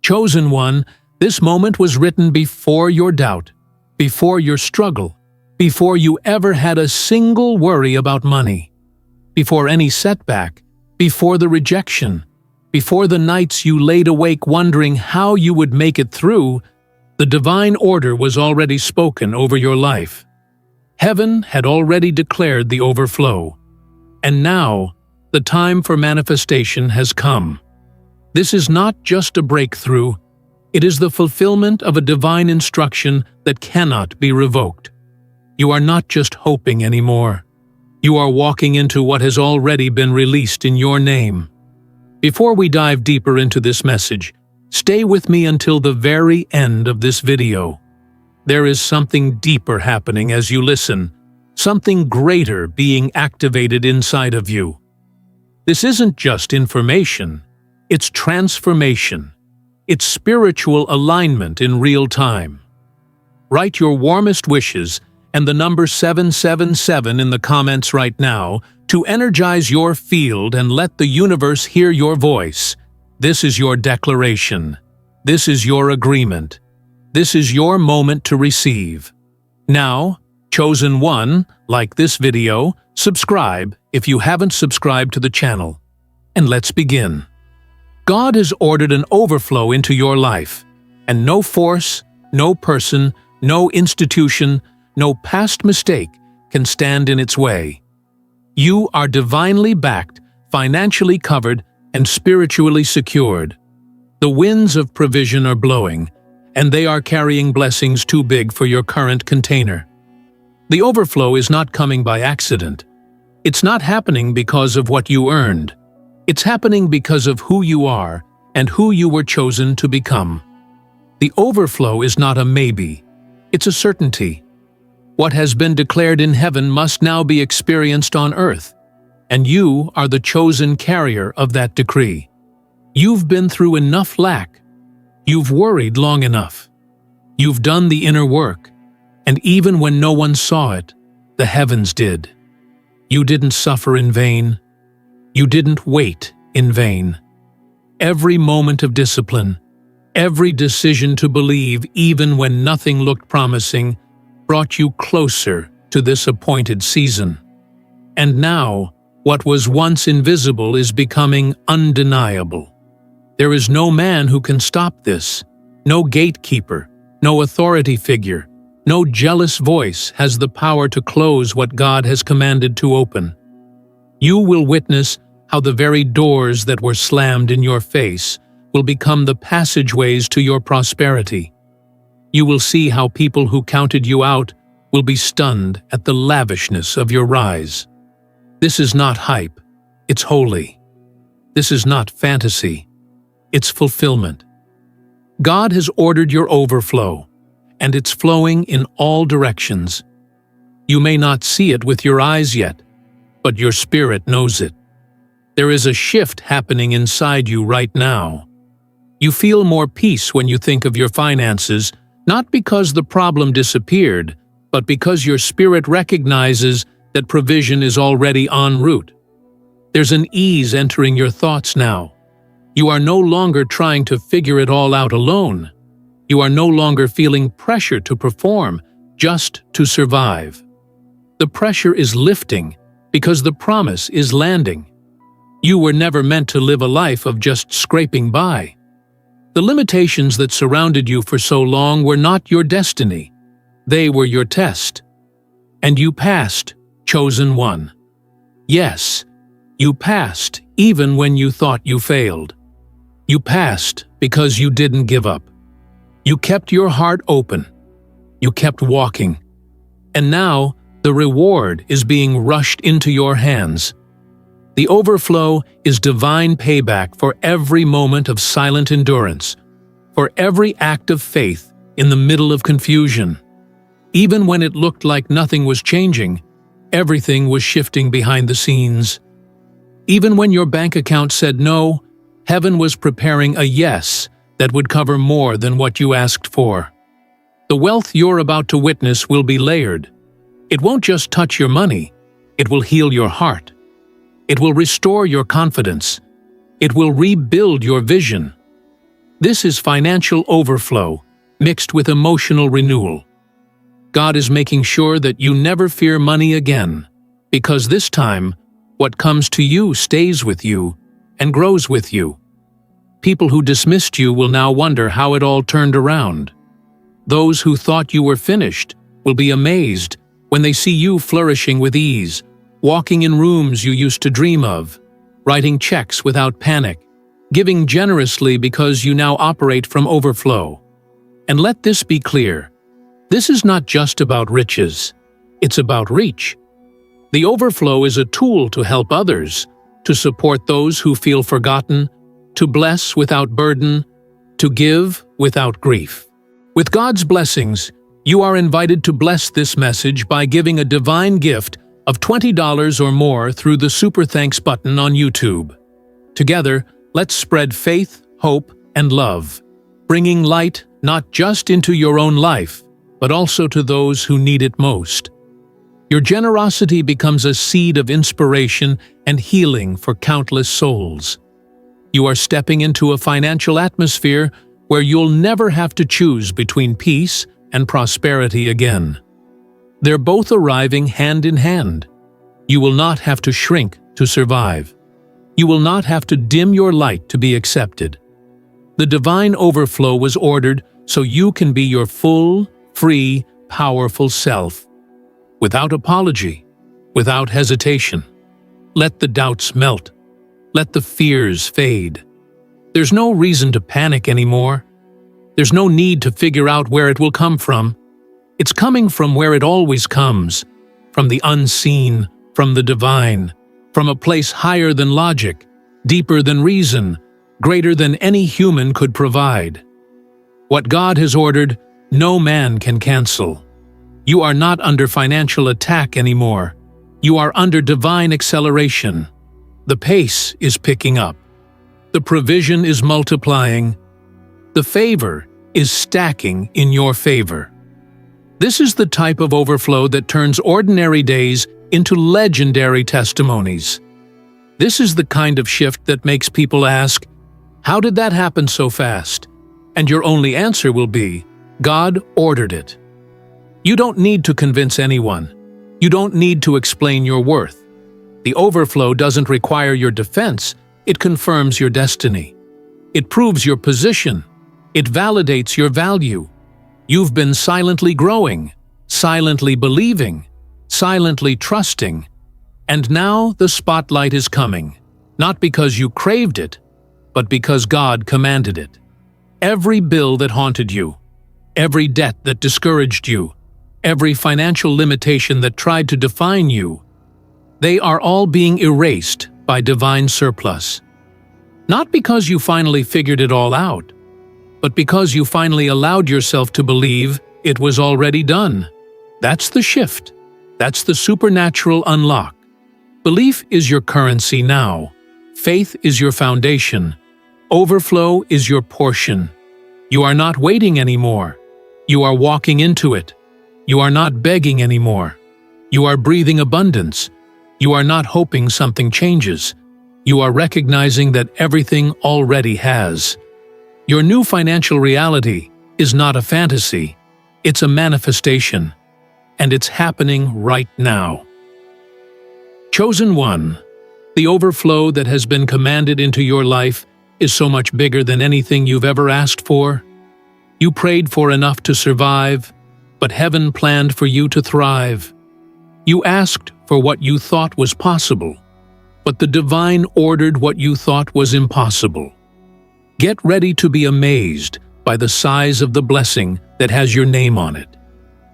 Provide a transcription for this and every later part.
Chosen one, this moment was written before your doubt, before your struggle, before you ever had a single worry about money, before any setback, before the rejection, before the nights you laid awake wondering how you would make it through. The divine order was already spoken over your life. Heaven had already declared the overflow. And now, the time for manifestation has come. This is not just a breakthrough, it is the fulfillment of a divine instruction that cannot be revoked. You are not just hoping anymore. You are walking into what has already been released in your name. Before we dive deeper into this message, stay with me until the very end of this video. There is something deeper happening as you listen, something greater being activated inside of you. This isn't just information, it's transformation. It's spiritual alignment in real time. Write your warmest wishes and the number 777 in the comments right now to energize your field and let the universe hear your voice. This is your declaration. This is your agreement. This is your moment to receive. Now, chosen one, like this video, subscribe if you haven't subscribed to the channel. And let's begin. God has ordered an overflow into your life, and no force, no person, no institution, no past mistake can stand in its way. You are divinely backed, financially covered, and spiritually secured. The winds of provision are blowing, and they are carrying blessings too big for your current container. The overflow is not coming by accident. It's not happening because of what you earned. It's happening because of who you are and who you were chosen to become. The overflow is not a maybe, it's a certainty. What has been declared in heaven must now be experienced on earth, and you are the chosen carrier of that decree. You've been through enough lack. You've worried long enough. You've done the inner work, and even when no one saw it, the heavens did. You didn't suffer in vain. You didn't wait in vain. Every moment of discipline, every decision to believe even when nothing looked promising, brought you closer to this appointed season. And now, what was once invisible is becoming undeniable. There is no man who can stop this, no gatekeeper, no authority figure, no jealous voice has the power to close what God has commanded to open. You will witness how the very doors that were slammed in your face will become the passageways to your prosperity. You will see how people who counted you out will be stunned at the lavishness of your rise. This is not hype, it's holy. This is not fantasy, it's fulfillment. God has ordered your overflow, and it's flowing in all directions. You may not see it with your eyes yet, but your spirit knows it. There is a shift happening inside you right now. You feel more peace when you think of your finances, not because the problem disappeared, but because your spirit recognizes that provision is already en route. There's an ease entering your thoughts now. You are no longer trying to figure it all out alone. You are no longer feeling pressure to perform, just to survive. The pressure is lifting because the promise is landing. You were never meant to live a life of just scraping by. The limitations that surrounded you for so long were not your destiny. They were your test. And you passed, chosen one. Yes, you passed even when you thought you failed. You passed because you didn't give up. You kept your heart open. You kept walking. And now, the reward is being rushed into your hands. The overflow is divine payback for every moment of silent endurance, for every act of faith in the middle of confusion. Even when it looked like nothing was changing, everything was shifting behind the scenes. Even when your bank account said no, heaven was preparing a yes that would cover more than what you asked for. The wealth you're about to witness will be layered. It won't just touch your money, it will heal your heart. It will restore your confidence. It will rebuild your vision. This is financial overflow, mixed with emotional renewal. God is making sure that you never fear money again, because this time, what comes to you stays with you and grows with you. People who dismissed you will now wonder how it all turned around. Those who thought you were finished will be amazed when they see you flourishing with ease, walking in rooms you used to dream of, writing checks without panic, giving generously because you now operate from overflow. And let this be clear, this is not just about riches, it's about reach. The overflow is a tool to help others, to support those who feel forgotten, to bless without burden, to give without grief. With God's blessings, you are invited to bless this message by giving a divine gift of $20 or more through the Super Thanks button on YouTube. Together, let's spread faith, hope, and love, bringing light not just into your own life, but also to those who need it most. Your generosity becomes a seed of inspiration and healing for countless souls. You are stepping into a financial atmosphere where you'll never have to choose between peace and prosperity again. They're both arriving hand in hand. You will not have to shrink to survive. You will not have to dim your light to be accepted. The divine overflow was ordered so you can be your full, free, powerful self. Without apology, without hesitation. Let the doubts melt. Let the fears fade. There's no reason to panic anymore. There's no need to figure out where it will come from. It's coming from where it always comes, from the unseen, from the divine, from a place higher than logic, deeper than reason, greater than any human could provide. What God has ordered, no man can cancel. You are not under financial attack anymore. You are under divine acceleration. The pace is picking up. The provision is multiplying. The favor is stacking in your favor. This is the type of overflow that turns ordinary days into legendary testimonies. This is the kind of shift that makes people ask, "How did that happen so fast?" And your only answer will be, God ordered it. You don't need to convince anyone. You don't need to explain your worth. The overflow doesn't require your defense, it confirms your destiny. It proves your position. It validates your value. You've been silently growing, silently believing, silently trusting. And now the spotlight is coming, not because you craved it, but because God commanded it. Every bill that haunted you, every debt that discouraged you, every financial limitation that tried to define you, they are all being erased by divine surplus. Not because you finally figured it all out, but because you finally allowed yourself to believe it was already done. That's the shift. That's the supernatural unlock. Belief is your currency now. Faith is your foundation. Overflow is your portion. You are not waiting anymore. You are walking into it. You are not begging anymore. You are breathing abundance. You are not hoping something changes. You are recognizing that everything already has. Your new financial reality is not a fantasy. It's a manifestation. And it's happening right now. Chosen one, the overflow that has been commanded into your life is so much bigger than anything you've ever asked for. You prayed for enough to survive, but heaven planned for you to thrive. You asked for what you thought was possible, but the divine ordered what you thought was impossible. Get ready to be amazed by the size of the blessing that has your name on it.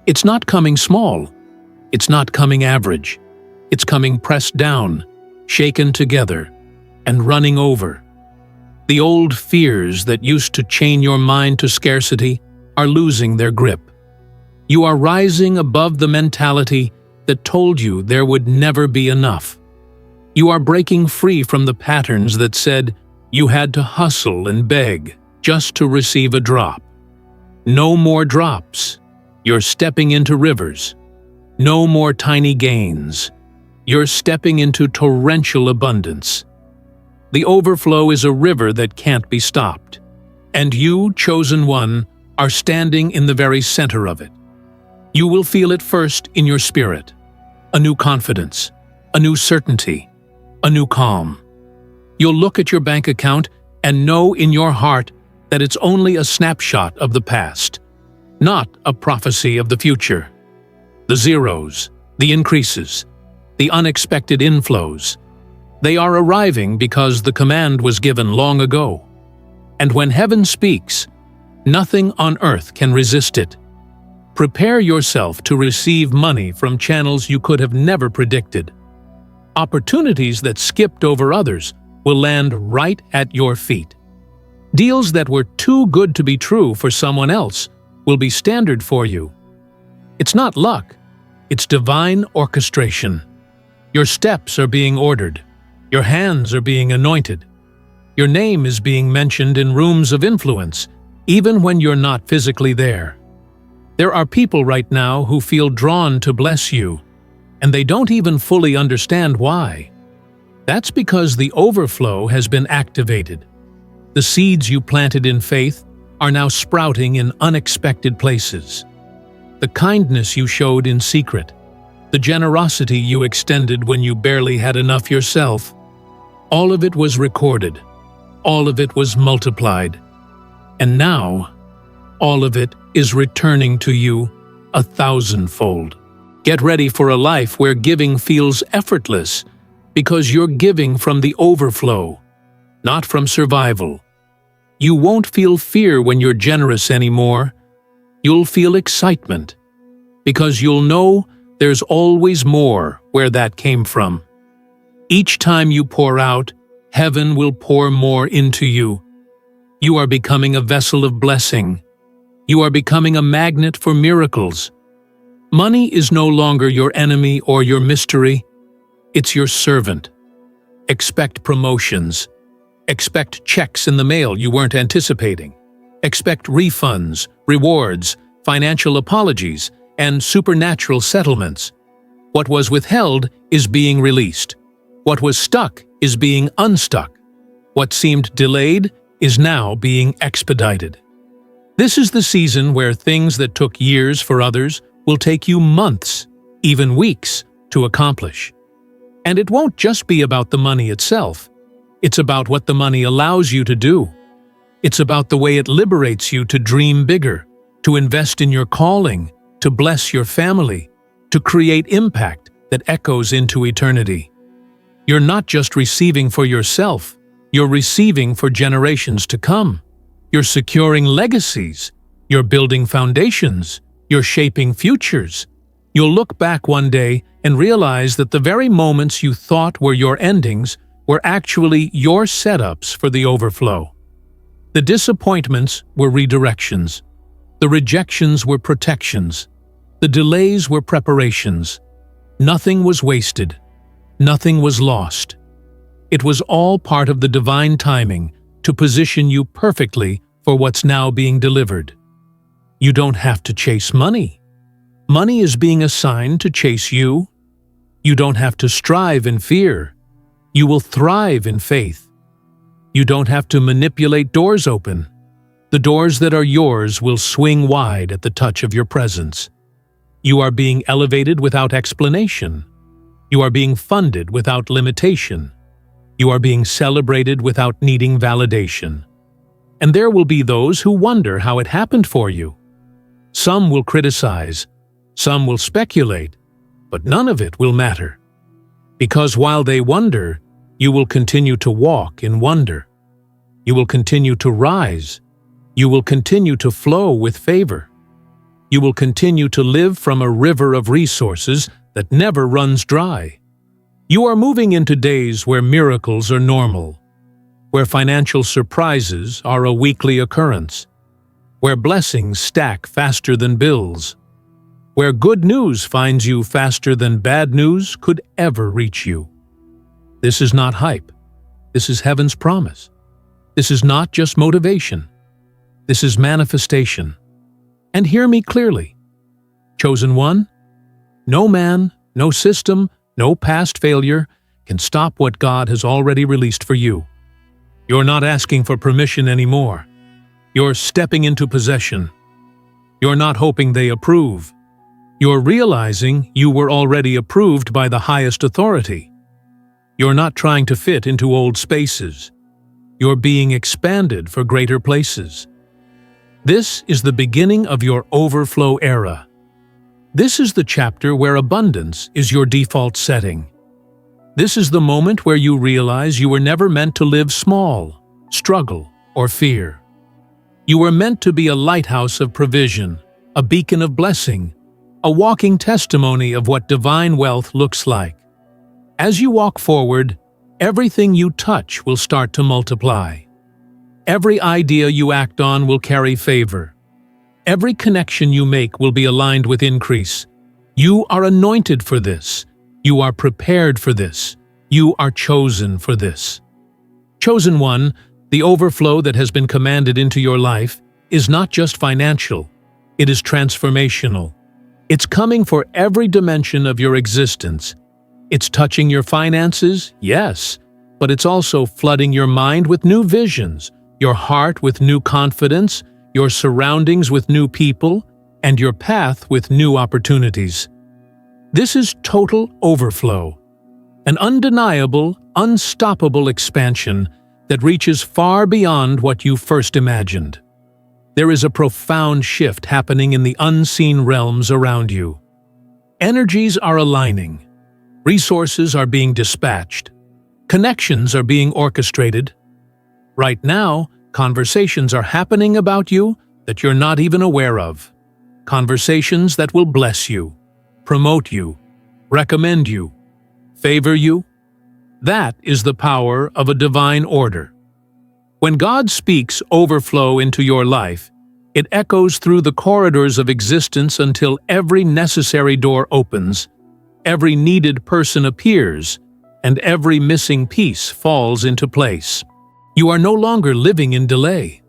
It's not coming small. It's not coming average. It's coming pressed down, shaken together, and running over. The old fears that used to chain your mind to scarcity are losing their grip. You are rising above the mentality that told you there would never be enough. You are breaking free from the patterns that said you had to hustle and beg just to receive a drop. No more drops. You're stepping into rivers. No more tiny gains. You're stepping into torrential abundance. The overflow is a river that can't be stopped. And you, chosen one, are standing in the very center of it. You will feel it first in your spirit. A new confidence, a new certainty, a new calm. You'll look at your bank account and know in your heart that it's only a snapshot of the past, not a prophecy of the future. The zeros, the increases, the unexpected inflows, they are arriving because the command was given long ago. And when heaven speaks, nothing on earth can resist it. Prepare yourself to receive money from channels you could have never predicted. Opportunities that skipped over others will land right at your feet. Deals that were too good to be true for someone else will be standard for you. It's not luck, it's divine orchestration. Your steps are being ordered. Your hands are being anointed. Your name is being mentioned in rooms of influence, even when you're not physically there. There are people right now who feel drawn to bless you, and they don't even fully understand why. That's because the overflow has been activated. The seeds you planted in faith are now sprouting in unexpected places. The kindness you showed in secret, the generosity you extended when you barely had enough yourself, all of it was recorded. All of it was multiplied. And now, all of it is returning to you 1,000-fold. Get ready for a life where giving feels effortless, because you're giving from the overflow, not from survival. You won't feel fear when you're generous anymore. You'll feel excitement, because you'll know there's always more where that came from. Each time you pour out, heaven will pour more into you. You are becoming a vessel of blessing. You are becoming a magnet for miracles. Money is no longer your enemy or your mystery. It's your servant. Expect promotions. Expect checks in the mail you weren't anticipating. Expect refunds, rewards, financial apologies, and supernatural settlements. What was withheld is being released. What was stuck is being unstuck. What seemed delayed is now being expedited. This is the season where things that took years for others will take you months, even weeks, to accomplish. And it won't just be about the money itself. It's about what the money allows you to do. It's about the way it liberates you to dream bigger, to invest in your calling, to bless your family, to create impact that echoes into eternity. You're not just receiving for yourself, you're receiving for generations to come. You're securing legacies, you're building foundations, you're shaping futures. You'll look back one day and realize that the very moments you thought were your endings were actually your setups for the overflow. The disappointments were redirections. The rejections were protections. The delays were preparations. Nothing was wasted. Nothing was lost. It was all part of the divine timing to position you perfectly for what's now being delivered. You don't have to chase money. Money is being assigned to chase you. You don't have to strive in fear. You will thrive in faith. You don't have to manipulate doors open. The doors that are yours will swing wide at the touch of your presence. You are being elevated without explanation. You are being funded without limitation. You are being celebrated without needing validation. And there will be those who wonder how it happened for you. Some will criticize, some will speculate, but none of it will matter. Because while they wonder, you will continue to walk in wonder. You will continue to rise. You will continue to flow with favor. You will continue to live from a river of resources that never runs dry. You are moving into days where miracles are normal, where financial surprises are a weekly occurrence, where blessings stack faster than bills, where good news finds you faster than bad news could ever reach you. This is not hype. This is heaven's promise. This is not just motivation. This is manifestation. And hear me clearly. Chosen one, no man, no system, no past failure can stop what God has already released for you. You're not asking for permission anymore. You're stepping into possession. You're not hoping they approve. You're realizing you were already approved by the highest authority. You're not trying to fit into old spaces. You're being expanded for greater places. This is the beginning of your overflow era. This is the chapter where abundance is your default setting. This is the moment where you realize you were never meant to live small, struggle, or fear. You were meant to be a lighthouse of provision, a beacon of blessing, a walking testimony of what divine wealth looks like. As you walk forward, everything you touch will start to multiply. Every idea you act on will carry favor. Every connection you make will be aligned with increase. You are anointed for this. You are prepared for this. You are chosen for this. Chosen one, the overflow that has been commanded into your life is not just financial. It is transformational. It's coming for every dimension of your existence. It's touching your finances, yes, but it's also flooding your mind with new visions, your heart with new confidence, your surroundings with new people, and your path with new opportunities. This is total overflow, an undeniable, unstoppable expansion that reaches far beyond what you first imagined. There is a profound shift happening in the unseen realms around you. Energies are aligning. Resources are being dispatched. Connections are being orchestrated. Right now, conversations are happening about you that you're not even aware of. Conversations that will bless you, promote you, recommend you, favor you. That is the power of a divine order. When God speaks overflow into your life, it echoes through the corridors of existence until every necessary door opens, every needed person appears, and every missing piece falls into place. You are no longer living in delay.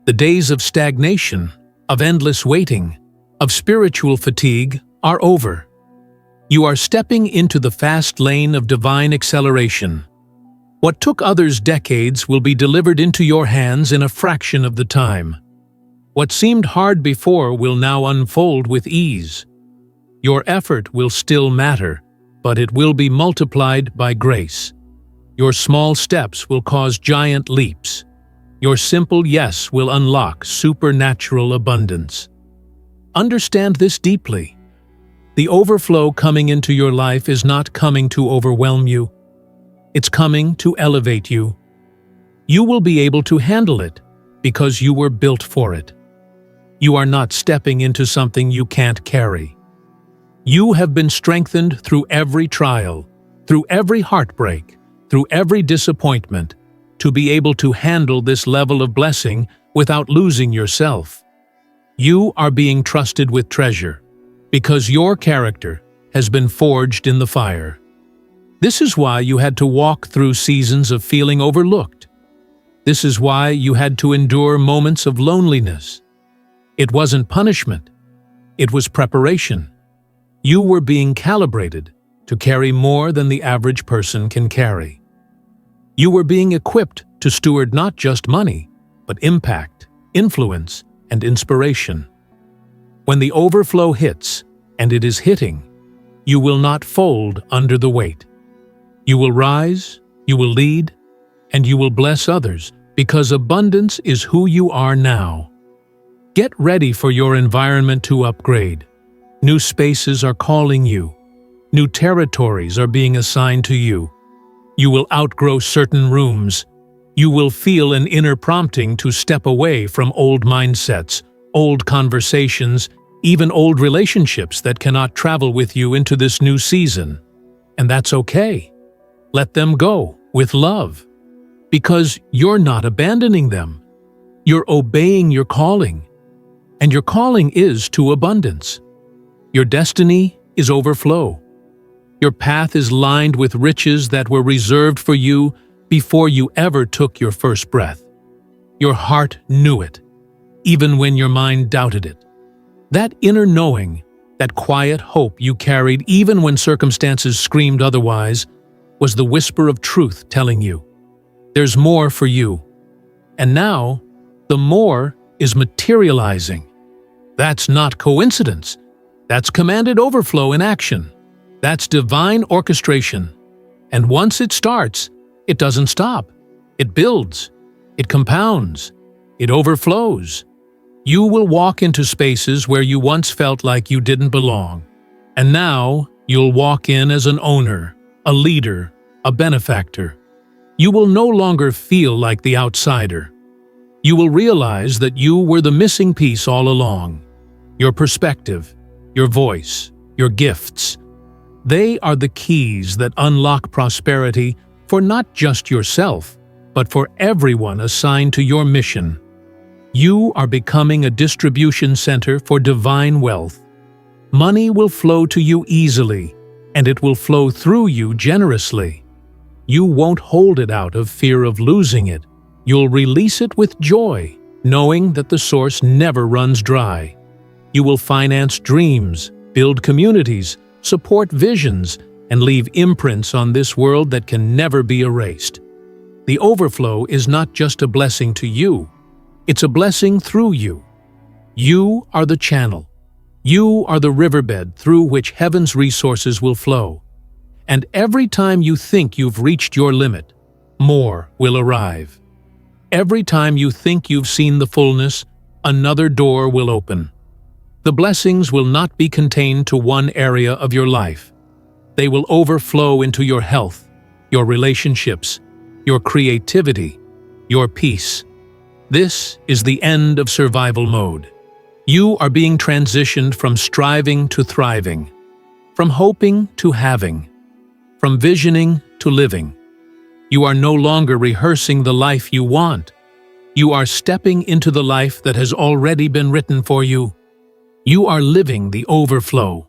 The days of stagnation, of endless waiting, of spiritual fatigue are over. You are stepping into the fast lane of divine acceleration. What took others decades will be delivered into your hands in a fraction of the time. What seemed hard before will now unfold with ease. Your effort will still matter, but it will be multiplied by grace. Your small steps will cause giant leaps. Your simple yes will unlock supernatural abundance. Understand this deeply. The overflow coming into your life is not coming to overwhelm you. It's coming to elevate you. You will be able to handle it because you were built for it. You are not stepping into something you can't carry. You have been strengthened through every trial, through every heartbreak, through every disappointment, to be able to handle this level of blessing without losing yourself. You are being trusted with treasure because your character has been forged in the fire. This is why you had to walk through seasons of feeling overlooked. This is why you had to endure moments of loneliness. It wasn't punishment. It was preparation. You were being calibrated to carry more than the average person can carry. You were being equipped to steward not just money, but impact, influence, and inspiration. When the overflow hits, and it is hitting, you will not fold under the weight. You will rise, you will lead, and you will bless others because abundance is who you are now. Get ready for your environment to upgrade. New spaces are calling you. New territories are being assigned to you. You will outgrow certain rooms. You will feel an inner prompting to step away from old mindsets, old conversations, even old relationships that cannot travel with you into this new season. And that's okay. Let them go with love. Because you're not abandoning them. You're obeying your calling. And your calling is to abundance. Your destiny is overflow. Your path is lined with riches that were reserved for you before you ever took your first breath. Your heart knew it, even when your mind doubted it. That inner knowing, that quiet hope you carried even when circumstances screamed otherwise, was the whisper of truth telling you, there's more for you. And now, the more is materializing. That's not coincidence. That's commanded overflow in action. That's divine orchestration. And once it starts, it doesn't stop. It builds. It compounds. It overflows. You will walk into spaces where you once felt like you didn't belong. And now you'll walk in as an owner, a leader, a benefactor. You will no longer feel like the outsider. You will realize that you were the missing piece all along. Your perspective, your voice, your gifts. They are the keys that unlock prosperity for not just yourself, but for everyone assigned to your mission. You are becoming a distribution center for divine wealth. Money will flow to you easily, and it will flow through you generously. You won't hold it out of fear of losing it. You'll release it with joy, knowing that the source never runs dry. You will finance dreams, build communities, support visions, and leave imprints on this world that can never be erased. The overflow is not just a blessing to you, it's a blessing through you. You are the channel. You are the riverbed through which heaven's resources will flow. And every time you think you've reached your limit, more will arrive. Every time you think you've seen the fullness, another door will open. The blessings will not be contained to one area of your life. They will overflow into your health, your relationships, your creativity, your peace. This is the end of survival mode. You are being transitioned from striving to thriving, from hoping to having, from visioning to living. You are no longer rehearsing the life you want. You are stepping into the life that has already been written for you. You are living the overflow.